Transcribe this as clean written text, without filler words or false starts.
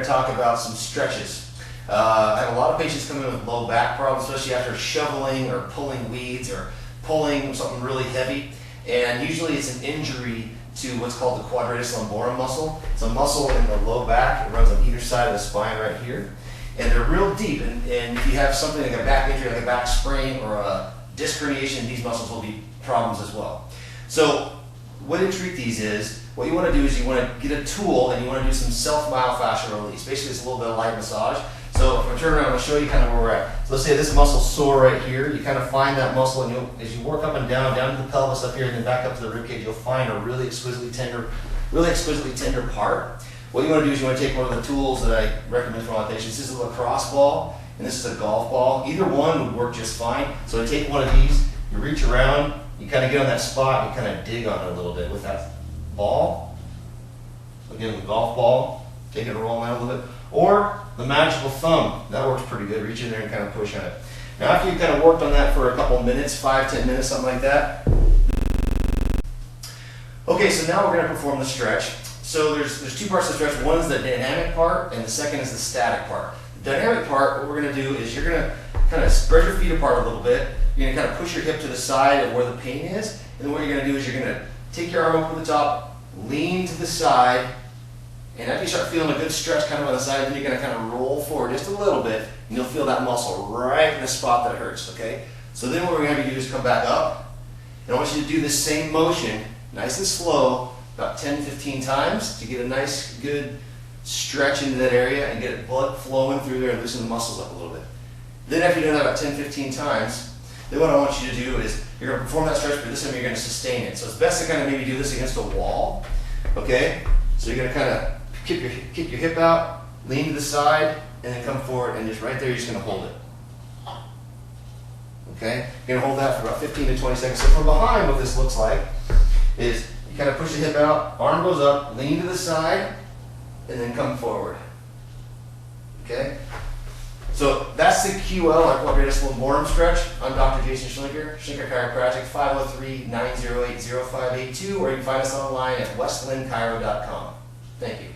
talk about some stretches. I have a lot of patients come in with low back problems, especially after shoveling or pulling weeds or pulling something really heavy. And usually it's an injury to what's called the quadratus lumborum muscle. It's a muscle in the low back. It runs on either side of the spine right here. And they're real deep. And if you have something like a back injury, like a back sprain or a disc herniation, these muscles will be problems as well. So what to treat these is, what you want to do is you want to get a tool and you want to do some self-myofascial release. Basically it's a little bit of light massage. So if I turn around, I'll show you kind of where we're at. So let's say this muscle's sore right here. You kind of find that muscle, and as you work up and down to the pelvis up here, and then back up to the ribcage, you'll find a really exquisitely tender part. What you want to do is you want to take one of the tools that I recommend for all my patients. This is a lacrosse ball, and this is a golf ball. Either one would work just fine. So I take one of these, you reach around, you kind of get on that spot, you kind of dig on it a little bit with that ball. Again, the golf ball, take it and roll around a little bit. Or the magical thumb, that works pretty good. Reach in there and kind of push on it. Now after you've kind of worked on that for a couple minutes, 5-10 minutes, something like that. Okay, so now we're going to perform the stretch. So there's two parts of the stretch. One is the dynamic part, and the second is the static part. The dynamic part, what we're going to do is you're going to kind of spread your feet apart a little bit. You're going to kind of push your hip to the side of where the pain is. And then what you're going to do is you're going to take your arm over the top, lean to the side, and after you start feeling a good stretch kind of on the side, then you're going to kind of roll forward just a little bit, and you'll feel that muscle right in the spot that hurts, okay? So then what we're going to have you do is come back up, and I want you to do this same motion, nice and slow, about 10-15 times to get a nice, good stretch into that area and get blood flowing through there and loosen the muscles up a little bit. Then after you've done that about 10-15 times, then what I want you to do is you're going to perform that stretch, but this time you're going to sustain it. So it's best to kind of maybe do this against a wall, okay? So you're going to kind of kick your hip out, lean to the side, and then come forward, and just right there, you're just going to hold it. Okay? You're going to hold that for about 15 to 20 seconds. So from behind, what this looks like is you kind of push the hip out, arm goes up, lean to the side, and then come forward. Okay? So that's the QL, our quadratus lumborum stretch. I'm Dr. Jason Schlenker, Schlenker Chiropractic, 503-908-0582, or you can find us online at westlinnchiro.com. Thank you.